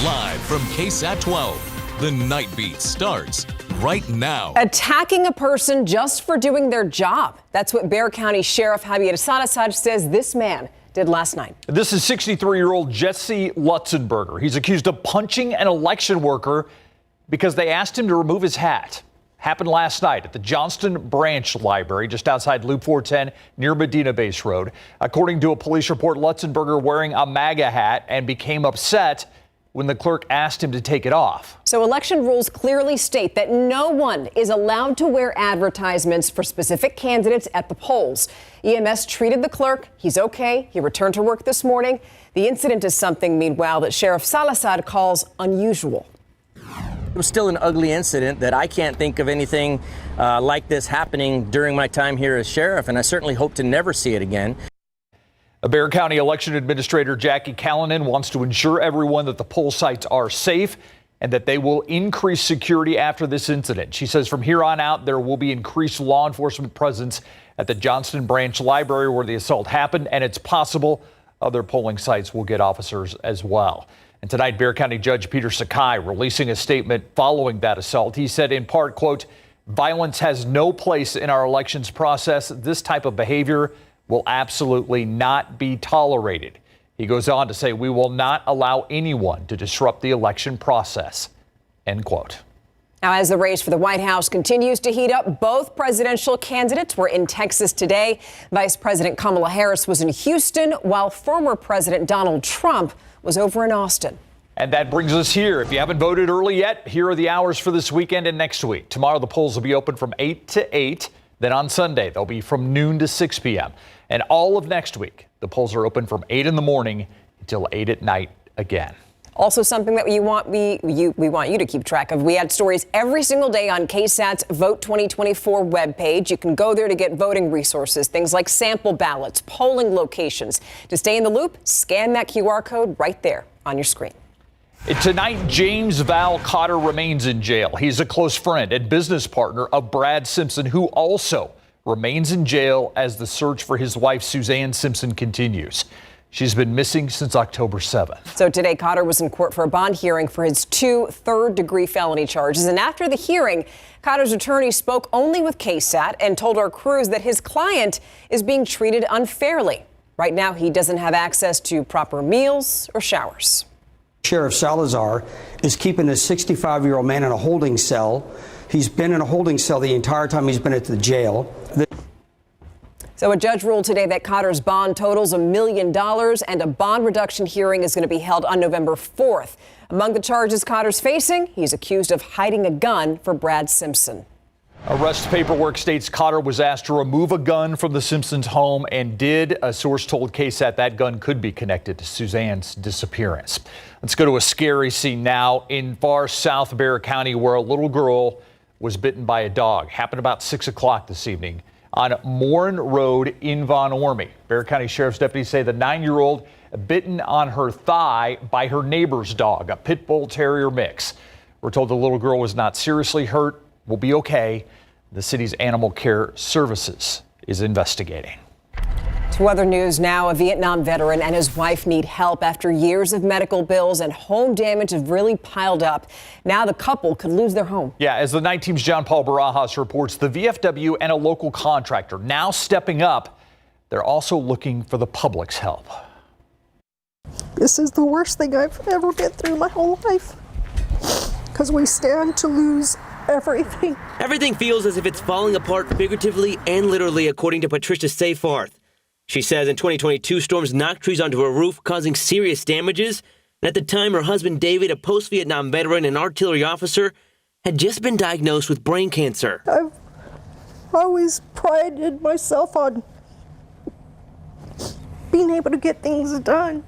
Live from KSAT 12, the Nightbeat starts right now. Attacking a person just for doing their job. That's what Bexar County Sheriff Javier Salazar says this man did last night. This is 63-year-old Jesse Lutzenberger. He's accused of punching an election worker because they asked him to remove his hat. Happened last night at the Johnston Branch Library, just outside Loop 410 near Medina Base Road. According to a police report, Lutzenberger wearing a MAGA hat and became upset when the clerk asked him to take it off. So election rules clearly state that no one is allowed to wear advertisements for specific candidates at the polls. EMS treated the clerk. He's okay. He returned to work this morning. The incident is something, meanwhile, that Sheriff Salazar calls unusual. It was still an ugly incident that I can't think of anything like this happening during my time here as sheriff, and I certainly hope to never see it again. A Bexar County Election Administrator Jackie Callanan wants to ensure everyone that the poll sites are safe and that they will increase security after this incident. She says from here on out, there will be increased law enforcement presence at the Johnston Branch Library where the assault happened, and it's possible other polling sites will get officers as well. And tonight, Bexar County Judge Peter Sakai releasing a statement following that assault. He said in part, quote, "Violence has no place in our elections process. This type of behavior will absolutely not be tolerated." He goes on to say, "We will not allow anyone to disrupt the election process." End quote. Now, as the race for the White House continues to heat up, both presidential candidates were in Texas today. Vice President Kamala Harris was in Houston, while former President Donald Trump was over in Austin. And that brings us here. If you haven't voted early yet, here are the hours for this weekend and next week. Tomorrow, the polls will be open from 8 to 8. Then on Sunday, they'll be from noon to 6 p.m. And all of next week, the polls are open from 8 in the morning until 8 at night again. Also something that we want you to keep track of. We add stories every single day on KSAT's Vote 2024 webpage. You can go there to get voting resources, things like sample ballots, polling locations. To stay in the loop, scan that QR code right there on your screen. Tonight, James Val Cotter remains in jail. He's a close friend and business partner of Brad Simpson, who also remains in jail as the search for his wife, Suzanne Simpson, continues. She's been missing since October 7th. So today, Cotter was in court for a bond hearing for his 2 third-degree felony charges. And after the hearing, Cotter's attorney spoke only with KSAT and told our crews that his client is being treated unfairly. Right now, he doesn't have access to proper meals or showers. Sheriff Salazar is keeping a 65-year-old man in a holding cell. He's been in a holding cell the entire time he's been at the jail. So a judge ruled today that Cotter's bond totals $1 million, and a bond reduction hearing is going to be held on November 4th. Among the charges Cotter's facing, he's accused of hiding a gun for Brad Simpson. Arrest paperwork states Cotter was asked to remove a gun from the Simpsons' home and did. A source told KSAT that gun could be connected to Suzanne's disappearance. Let's go to a scary scene now in far south Bexar County, where a little girl was bitten by a dog. Happened about 6 o'clock this evening on Morin Road in Von Ormy. Bexar County Sheriff's deputies say the 9-year-old bitten on her thigh by her neighbor's dog, a pit bull terrier mix. We're told the little girl was not seriously hurt, will be okay. The city's animal care services is investigating. To other news now, a Vietnam veteran and his wife need help after years of medical bills and home damage have really piled up. Now the couple could lose their home. Yeah, as the Night Team's John Paul Barajas reports, the VFW and a local contractor now stepping up. They're also looking for the public's help. This is the worst thing I've ever been through my whole life, because we stand to lose everything. Everything feels as if it's falling apart figuratively and literally, according to Patricia Seyfarth. She says in 2022, storms knocked trees onto her roof, causing serious damages. And at the time, her husband, David, a post-Vietnam veteran and artillery officer, had just been diagnosed with brain cancer. I've always prided myself on being able to get things done.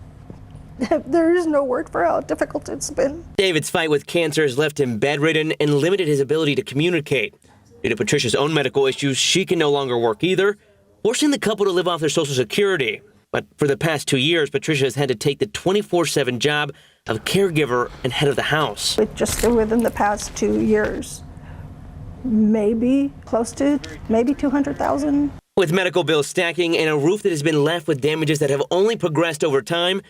There is no word for how difficult it's been. David's fight with cancer has left him bedridden and limited his ability to communicate. Due to Patricia's own medical issues, she can no longer work either, forcing the couple to live off their Social Security. But for the past 2 years, Patricia has had to take the 24/7 job of caregiver and head of the house. Just within the past 2 years, maybe close to $200,000. With medical bills stacking and a roof that has been left with damages that have only progressed over time,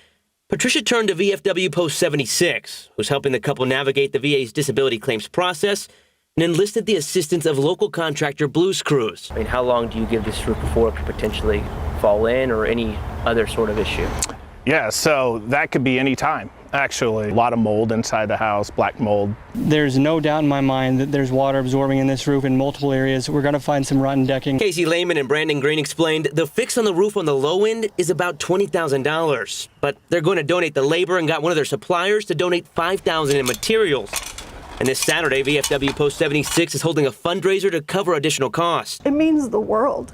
Patricia turned to VFW Post 76, who's helping the couple navigate the VA's disability claims process, and enlisted the assistance of local contractor Blues Crews. I mean, how long do you give this roof before it could potentially fall in or any other sort of issue? Yeah, so that could be any time, actually. A lot of mold inside the house, black mold. There's no doubt in my mind that there's water absorbing in this roof in multiple areas. We're going to find some rotten decking. Casey Lehman and Brandon Green explained the fix on the roof on the low end is about $20,000, but they're going to donate the labor and got one of their suppliers to donate $5,000 in materials. And this Saturday, VFW Post 76 is holding a fundraiser to cover additional costs. It means the world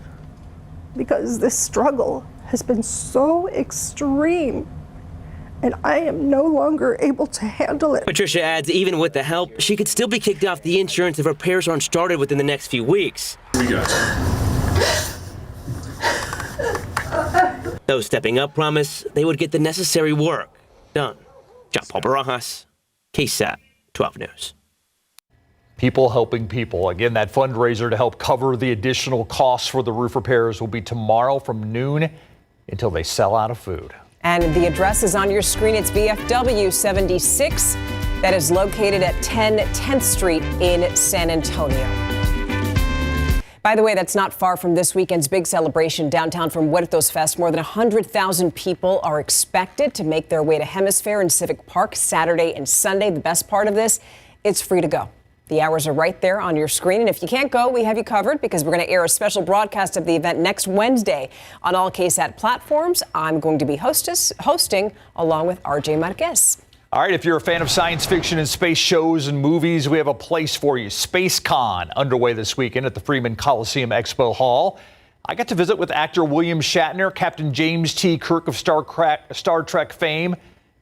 because this struggle has been so extreme and I am no longer able to handle it. Patricia adds even with the help, she could still be kicked off the insurance if repairs aren't started within the next few weeks. Those stepping up promise they would get the necessary work done. John Paul Barajas, KSAT 12 News. People helping people. Again, that fundraiser to help cover the additional costs for the roof repairs will be tomorrow from noon until they sell out of food. And the address is on your screen. It's VFW 76. That is located at 10th Street in San Antonio. By the way, that's not far from this weekend's big celebration downtown from Huertos Fest. More than 100,000 people are expected to make their way to Hemisphere and Civic Park Saturday and Sunday. The best part of this, it's free to go. The hours are right there on your screen. And if you can't go, we have you covered because we're going to air a special broadcast of the event next Wednesday on all KSAT platforms. I'm going to be hosting along with RJ Marquez. All right, if you're a fan of science fiction and space shows and movies, we have a place for you. SpaceCon underway this weekend at the Freeman Coliseum Expo Hall. I got to visit with actor William Shatner, Captain James T. Kirk of Star Trek fame,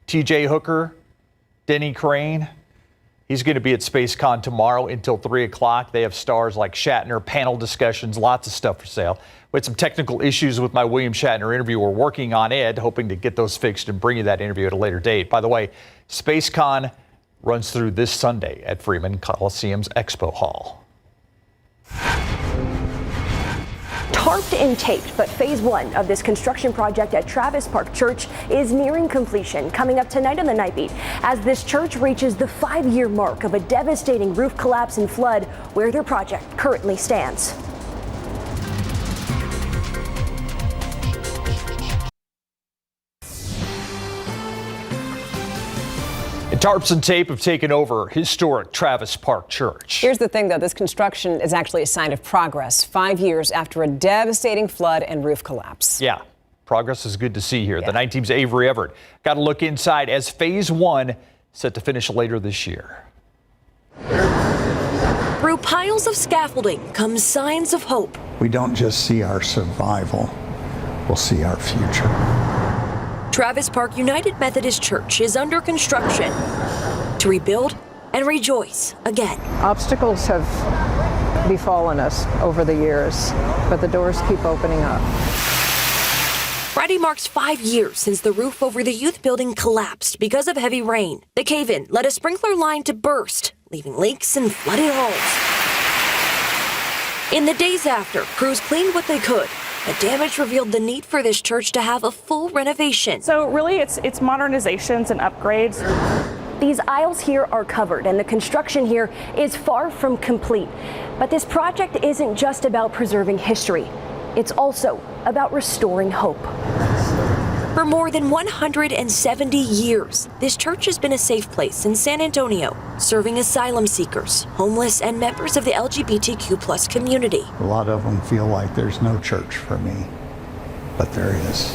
T.J. Hooker, Denny Crane. He's going to be at SpaceCon tomorrow until 3 o'clock. They have stars like Shatner, panel discussions, lots of stuff for sale. We had some technical issues with my William Shatner interview. We're working on it, hoping to get those fixed and bring you that interview at a later date. By the way, SpaceCon runs through this Sunday at Freeman Coliseum's Expo Hall. Tarped and taped, but phase one of this construction project at Travis Park Church is nearing completion. Coming up tonight on the Nightbeat, as this church reaches the 5-year mark of a devastating roof collapse and flood, where their project currently stands. Tarps and tape have taken over historic Travis Park Church. Here's the thing, though. This construction is actually a sign of progress 5 years after a devastating flood and roof collapse. Yeah, progress is good to see here. The night team's Avery Everett got to look inside as phase one set to finish later this year. Through piles of scaffolding comes signs of hope. We don't just see our survival, we'll see our future. Travis Park United Methodist Church is under construction to rebuild and rejoice again. Obstacles have befallen us over the years, but the doors keep opening up. Friday marks 5 years since the roof over the youth building collapsed because of heavy rain. The cave-in led a sprinkler line to burst, leaving leaks and flooded halls. In the days after, crews cleaned what they could. The damage revealed the need for this church to have a full renovation. So really it's modernizations and upgrades. These aisles here are covered and the construction here is far from complete. But this project isn't just about preserving history. It's also about restoring hope. For more than 170 years, this church has been a safe place in San Antonio, serving asylum seekers, homeless, and members of the LGBTQ+ community. A lot of them feel like there's no church for me, but there is.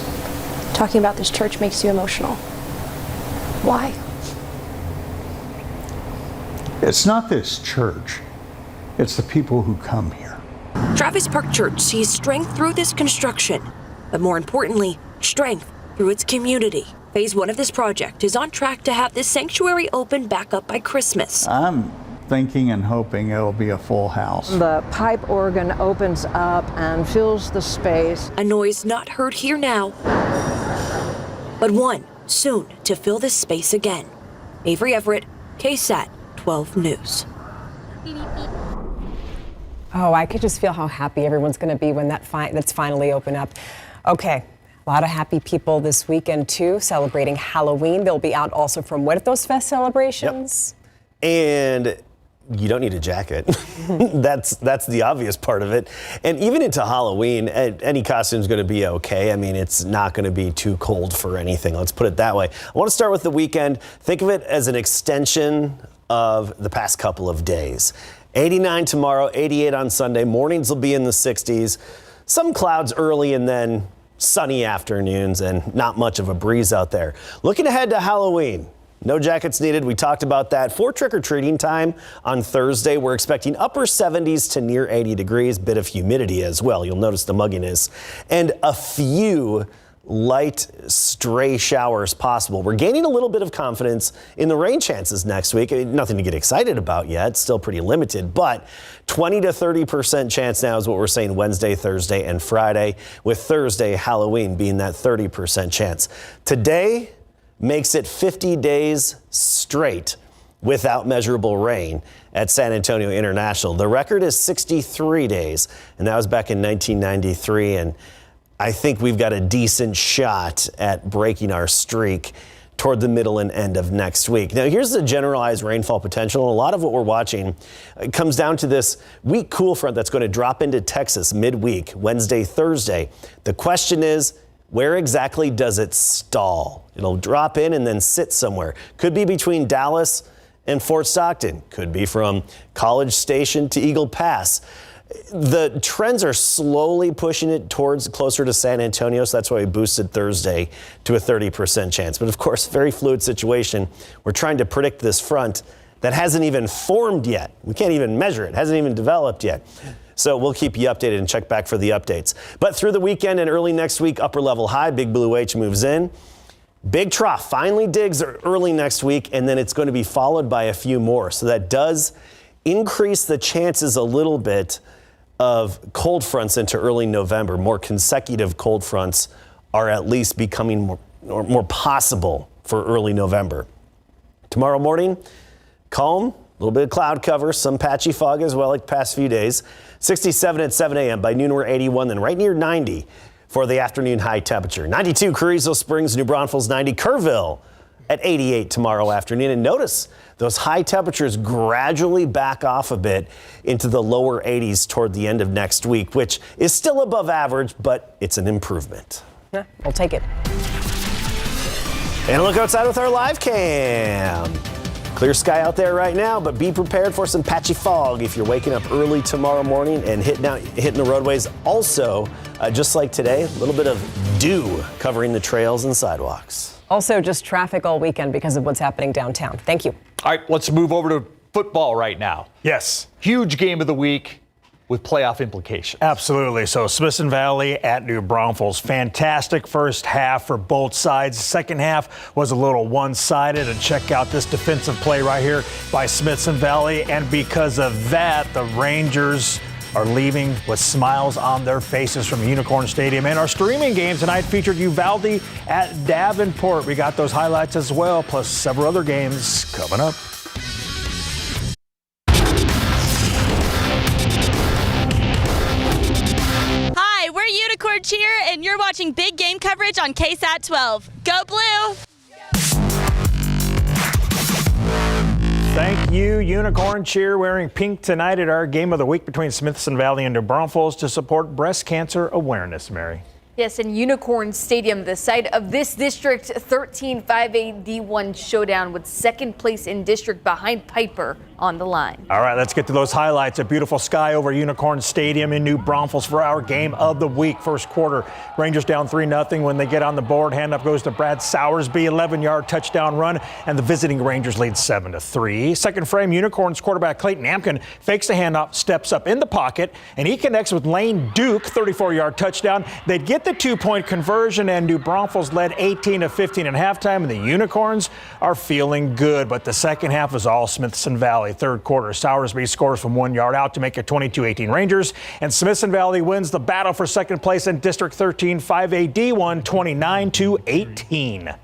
Talking about this church makes you emotional. Why? It's not this church, it's the people who come here. Travis Park Church sees strength through this construction, but more importantly, strength through its community. Phase one of this project is on track to have this sanctuary open back up by Christmas. I'm thinking and hoping it'll be a full house. The pipe organ opens up and fills the space. A noise not heard here now, but one soon to fill this space again. Avery Everett, KSAT 12 News. Oh, I could just feel how happy everyone's going to be when that's finally open up. Okay. A lot of happy people this weekend, too, celebrating Halloween. They'll be out also from Muertos Fest celebrations. Yep. And you don't need a jacket. That's the obvious part of it. And even into Halloween, any costume is going to be okay. I mean, it's not going to be too cold for anything. Let's put it that way. I want to start with the weekend. Think of it as an extension of the past couple of days. 89 tomorrow, 88 on Sunday. Mornings will be in the 60s. Some clouds early and then sunny afternoons and not much of a breeze out there. Looking ahead to Halloween. No jackets needed. We talked about that. For trick-or-treating time on Thursday, we're expecting upper 70s to near 80 degrees. Bit of humidity as well. You'll notice the mugginess. And a few light stray showers possible. We're gaining a little bit of confidence in the rain chances next week. I mean, nothing to get excited about yet. Still pretty limited, but 20 to 30% chance now is what we're saying Wednesday, Thursday, and Friday, with Thursday, Halloween, being that 30% chance. Today makes it 50 days straight without measurable rain at San Antonio International. The record is 63 days, and that was back in 1993, and I think we've got a decent shot at breaking our streak toward the middle and end of next week. Now, here's the generalized rainfall potential, and a lot of what we're watching comes down to this weak cool front that's going to drop into Texas midweek, Wednesday, Thursday. The question is, where exactly does it stall? It'll drop in and then sit somewhere. Could be between Dallas and Fort Stockton. Could be from College Station to Eagle Pass. The trends are slowly pushing it towards closer to San Antonio, so that's why we boosted Thursday to a 30% chance. But of course, very fluid situation. We're trying to predict this front that hasn't even formed yet. We can't even measure it. Hasn't even developed yet. So we'll keep you updated and check back for the updates. But through the weekend and early next week, upper level high, Big Blue H moves in. Big trough finally digs early next week, and then it's going to be followed by a few more. So that does increase the chances a little bit of cold fronts into early November. More consecutive cold fronts are at least becoming more possible for early November. Tomorrow morning, calm, a little bit of cloud cover, some patchy fog as well, like the past few days. 67 at 7 a.m. By noon, we're 81, then right near 90 for the afternoon high temperature. 92 Carrizo Springs, New Braunfels 90, Kerrville at 88 tomorrow afternoon. And notice those high temperatures gradually back off a bit into the lower 80s toward the end of next week, which is still above average, but it's an improvement. Yeah, we'll take it. And a look outside with our live cam. Clear sky out there right now, but be prepared for some patchy fog if you're waking up early tomorrow morning and hitting the roadways. Also, just like today, a little bit of dew covering the trails and sidewalks. Also, just traffic all weekend because of what's happening downtown. Thank you. All right, let's move over to football right now. Yes. Huge game of the week with playoff implications. Absolutely. So Smithson Valley at New Braunfels. Fantastic first half for both sides. Second half was a little one-sided. And check out this defensive play right here by Smithson Valley. And because of that, the Rangers are leaving with smiles on their faces from Unicorn Stadium. And our streaming game tonight featured Uvalde at Davenport. We got those highlights as well, plus several other games coming up. Hi, we're Unicorn Cheer, and you're watching big game coverage on KSAT 12. Go Blue! Thank you, Unicorn Cheer, wearing pink tonight at our game of the week between Smithson Valley and New Braunfels to support breast cancer awareness, Mary. Yes, in Unicorn Stadium, the site of this district 13 5A D1 showdown with second place in district behind Piper on the line. All right, let's get to those highlights. A beautiful sky over Unicorn Stadium in New Braunfels for our game of the week. First quarter, Rangers down 3-0 when they get on the board. Handoff goes to Brad Sowersby, 11-yard touchdown run, and the visiting Rangers lead 7-3. Second frame, Unicorns quarterback Clayton Amkin fakes the handoff, steps up in the pocket, and he connects with Lane Duke, 34-yard touchdown. They'd get the 2-point conversion, and New Braunfels led 18-15 at halftime, and the Unicorns are feeling good. But the second half was all Smithson Valley. Third quarter, Sowersby scores from 1 yard out to make it 22-18 Rangers, and Smithson Valley wins the battle for second place in District 13 5A D1 29-18.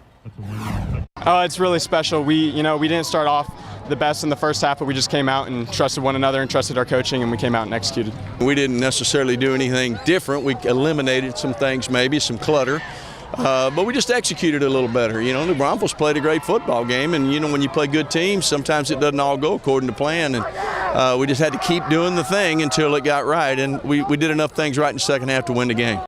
Oh, it's really special. We didn't start off the best in the first half, but we just came out and trusted one another and trusted our coaching, and we came out and executed. We didn't necessarily do anything different. We eliminated some things, maybe some clutter, But we just executed a little better. You know, New Braunfels played a great football game, and you know, when you play good teams, sometimes it doesn't all go according to plan, and we just had to keep doing the thing until it got right, and we did enough things right in the second half to win the game.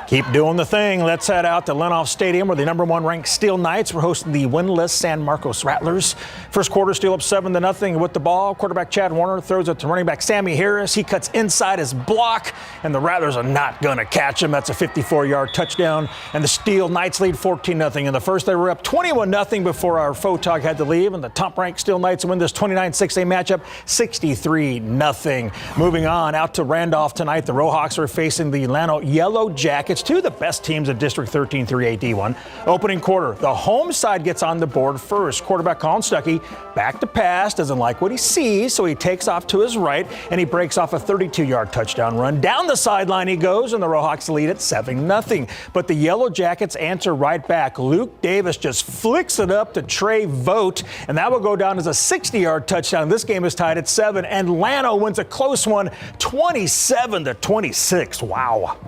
Keep doing the thing. Let's head out to Lenoff Stadium, where the #1 ranked Steel Knights were hosting the winless San Marcos Rattlers. First quarter, Steel up 7-0 with the ball. Quarterback Chad Warner throws it to running back Sammy Harris. He cuts inside his block, and the Rattlers are not going to catch him. That's a 54-yard touchdown, and the Steel Knights lead 14-0. In the first, they were up 21-0 before our Photog had to leave, and the top-ranked Steel Knights win this 29-6A matchup 63-0. Moving on out to Randolph tonight, the Rohawks are facing the Llano Yellow Jackets. Two of the best teams in District 13 3A D1. Opening quarter, the home side gets on the board first. Quarterback Colin Stuckey back to pass, doesn't like what he sees, so he takes off to his right, and he breaks off a 32-yard touchdown run. Down the sideline he goes, and the Rohawks lead at 7-0. But the Yellow Jackets answer right back. Luke Davis just flicks it up to Trey Vogt, and that will go down as a 60-yard touchdown. This game is tied at 7, and Llano wins a close one, 27-26. Wow.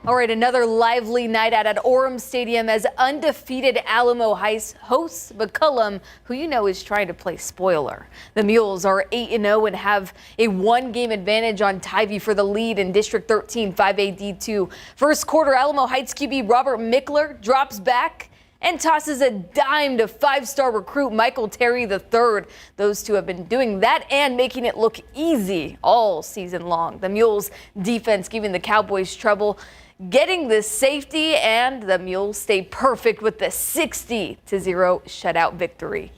All right, another lively night out at Orem Stadium as undefeated Alamo Heights hosts McCullum, who you know is trying to play spoiler. The Mules are 8-0 and have a one-game advantage on Tybee for the lead in District 13 5A D2. First quarter, Alamo Heights QB Robert Mickler drops back and tosses a dime to five-star recruit Michael Terry III. Those two have been doing that and making it look easy all season long. The Mules defense giving the Cowboys trouble, getting the safety, and the Mules stay perfect with the 60-0 shutout victory.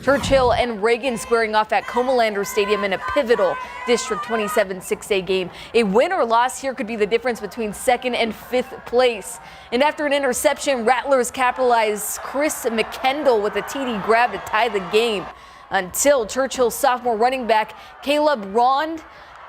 Churchill and Reagan squaring off at Comalander Stadium in a pivotal District 27 6A game. A win or loss here could be the difference between second and fifth place. And after an interception, Rattlers capitalized Chris McKendall with a TD grab to tie the game, until Churchill's sophomore running back Caleb Rond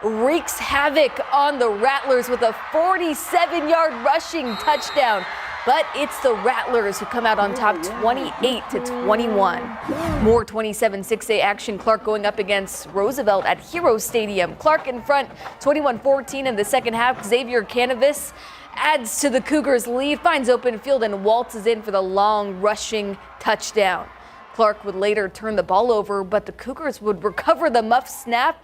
wreaks havoc on the Rattlers with a 47-yard rushing touchdown. But it's the Rattlers who come out on top 28-21. More 27 6A action. Clark going up against Roosevelt at Hero Stadium. Clark in front 21-14 in the second half. Xavier Canavis adds to the Cougars' lead, finds open field and waltzes in for the long rushing touchdown. Clark would later turn the ball over, but the Cougars would recover the muff snap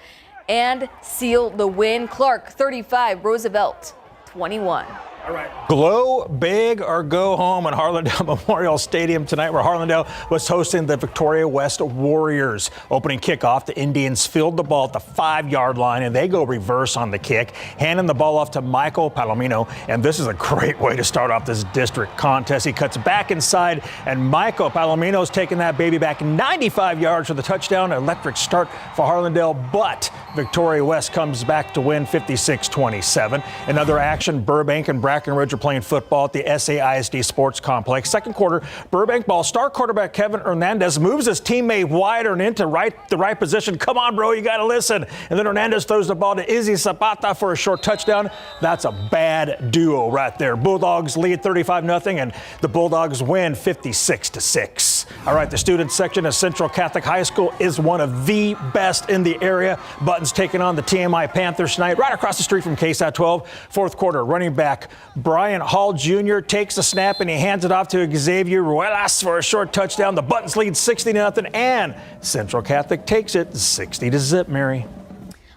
and seal the win. Clark 35, Roosevelt 21. All right. Glow big or go home at Harlandale Memorial Stadium tonight, where Harlandale was hosting the Victoria West Warriors. Opening kickoff, the Indians field the ball at the 5-yard line, and they go reverse on the kick, handing the ball off to Michael Palomino. And this is a great way to start off this district contest. He cuts back inside, and Michael Palomino's taking that baby back 95 yards for the touchdown. Electric start for Harlandale, but Victoria West comes back to win 56-27. Another action, Burbank and Brackenridge are playing football at the SAISD Sports Complex. Second quarter, Burbank ball. Star quarterback Kevin Hernandez moves his teammate wider and into the right position. Come on, bro, you got to listen. And then Hernandez throws the ball to Izzy Zapata for a short touchdown. That's a bad duo right there. Bulldogs lead 35-0, and the Bulldogs win 56-6. All right, the student section of Central Catholic High School is one of the best in the area. Buttons taking on the TMI Panthers tonight, right across the street from KSAT 12. Fourth quarter, running back Brian Hall Jr. takes the snap and he hands it off to Xavier Ruelas for a short touchdown. The Buttons lead 60-0, and Central Catholic takes it 60-0, Mary.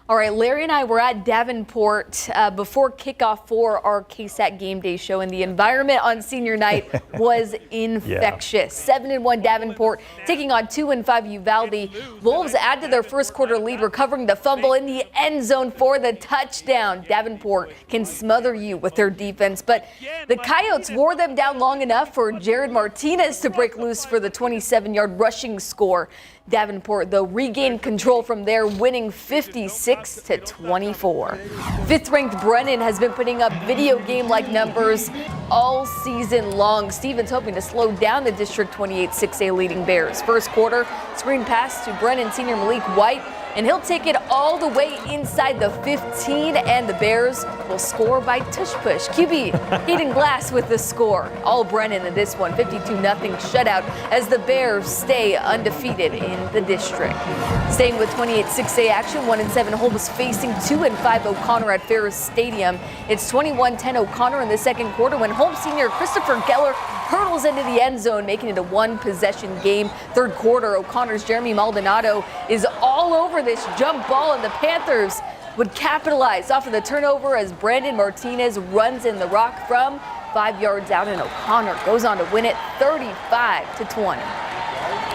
All right, Larry and I were at Davenport before kickoff for our KSAT Game Day show, and the environment on senior night was infectious. 7-1 Davenport taking on 2-5 Uvalde. Wolves add to their first quarter lead, recovering the fumble in the end zone for the touchdown. Davenport can smother you with their defense, but the Coyotes wore them down long enough for Jared Martinez to break loose for the 27-yard rushing score. Davenport, though, regained control from there, winning 56-24. Fifth-ranked Brennan has been putting up video game-like numbers all season long. Stevens hoping to slow down the District 28 6A leading Bears. First quarter, screen pass to Brennan senior Malik White. and he'll take it all the way inside the 15, and the Bears will score by tush-push. QB Hayden Glass with the score. All Brennan in this one, 52-0 shutout as the Bears stay undefeated in the district. Staying with 28 6A action, 1-7 Holmes facing 2-5 O'Connor at Ferris Stadium. It's 21-10 O'Connor in the second quarter when Holmes senior Christopher Geller hurdles into the end zone, making it a one-possession game. Third quarter, O'Connor's Jeremy Maldonado is all over this jump ball, and the Panthers would capitalize off of the turnover as Brandon Martinez runs in the rock from 5 yards out, and O'Connor goes on to win it 35-20.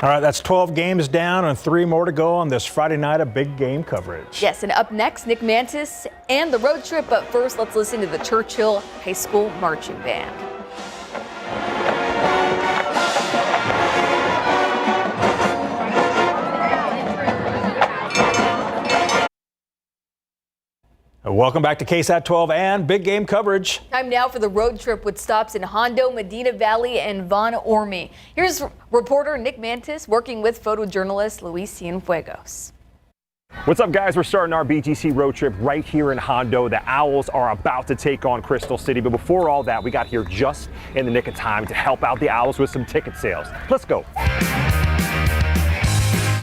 All right, that's 12 games down and 3 more to go on this Friday night of big game coverage. Yes, and up next, Nick Mantis and the road trip. But first, let's listen to the Churchill High School Marching Band. Welcome back to KSAT 12 and big game coverage. Time now for the road trip with stops in Hondo, Medina Valley, and Von Ormy. Here's reporter Nick Mantis working with photojournalist Luis Cienfuegos. What's up, guys? We're starting our BGC road trip right here in Hondo. The Owls are about to take on Crystal City, but before all that, we got here just in the nick of time to help out the Owls with some ticket sales. Let's go.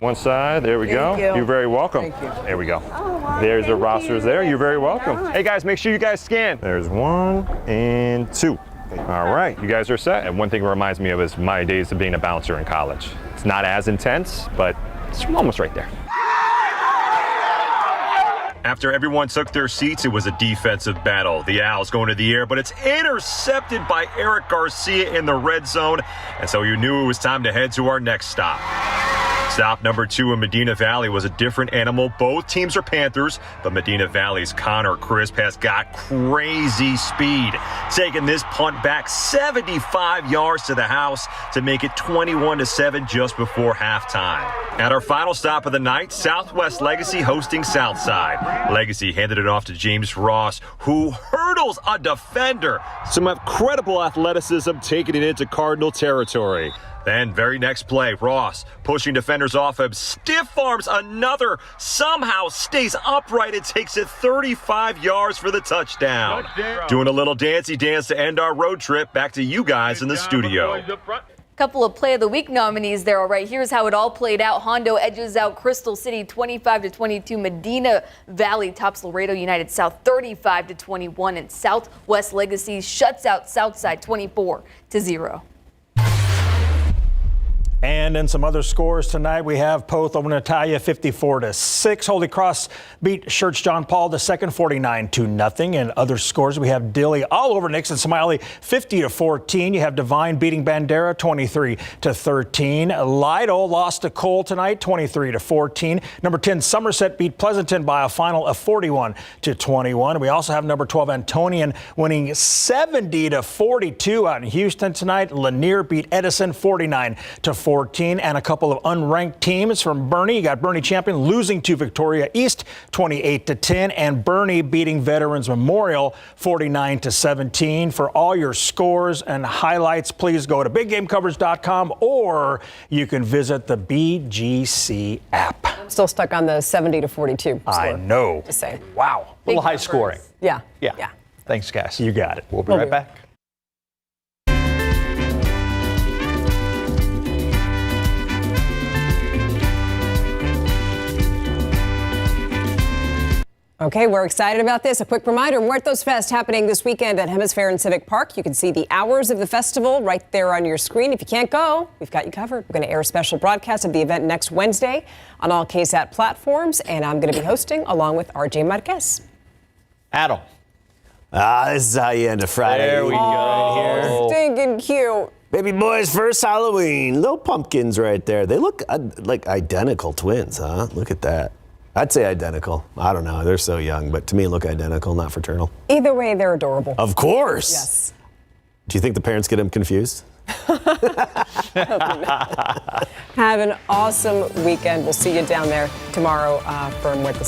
One side, there we go. You're very welcome. Thank you. There we go. Oh, wow. There's the Thank rosters you. there. You're very welcome. Nice. Hey guys, make sure you guys scan. There's 1 and 2. All right, you guys are set. And one thing it reminds me of is my days of being a bouncer in college. It's not as intense, but it's almost right there. After everyone took their seats, it was a defensive battle. The Owls going to the air, but it's intercepted by Eric Garcia in the red zone. And so you knew it was time to head to our next stop. Stop number 2 in Medina Valley was a different animal. Both teams are Panthers, but Medina Valley's Connor Crisp has got crazy speed, taking this punt back 75 yards to the house to make it 21-7 just before halftime. At our final stop of the night, Southwest Legacy hosting Southside. Legacy handed it off to James Ross, who hurdles a defender. Some incredible athleticism taking it into Cardinal territory. Then, very next play, Ross pushing defenders off him, stiff arms another, somehow stays upright and takes it 35 yards for the touchdown. Doing a little dancey dance to end our road trip. Back to you guys in the studio. Couple of Play of the Week nominees there. All right, here's how it all played out. Hondo edges out Crystal City 25-22. Medina Valley tops Laredo United South 35-21. And Southwest Legacy shuts out Southside 24-0. And in some other scores tonight, we have Poth over Natalia 54-6. Holy Cross beat Church John Paul II 49-0. And other scores, we have Dilly all over Nixon Smiley 50-14. You have Divine beating Bandera 23-13. Lido lost to Cole tonight 23-14. Number 10 Somerset beat Pleasanton by a final of 41-21. We also have number 12 Antonian winning 70-42 out in Houston tonight. Lanier beat Edison 49-14. And a couple of unranked teams from Bernie. You got Bernie Champion losing to Victoria East 28-10, and Bernie beating Veterans Memorial 49-17. For all your scores and highlights, please go to biggamecoverage.com, or you can visit the BGC app. I'm still stuck on the 70-42 score. I know. Just saying. Wow. A little high scoring. Yeah. Yeah. Thanks, guys. You got it. We'll be right back. Okay, we're excited about this. A quick reminder, Muertos Fest happening this weekend at Hemisphere and Civic Park. You can see the hours of the festival right there on your screen. If you can't go, we've got you covered. We're going to air a special broadcast of the event next Wednesday on all KSAT platforms, and I'm going to be hosting along with RJ Marquez. Adam. This is how you end a Friday. There we go. Right here. Stinking cute. Baby boy's first Halloween. Little pumpkins right there. They look like identical twins, huh? Look at that. I'd say identical. I don't know. They're so young, but to me, look identical, not fraternal. Either way, they're adorable. Of course. Yes. Do you think the parents get them confused? Have an awesome weekend. We'll see you down there tomorrow for Muertos.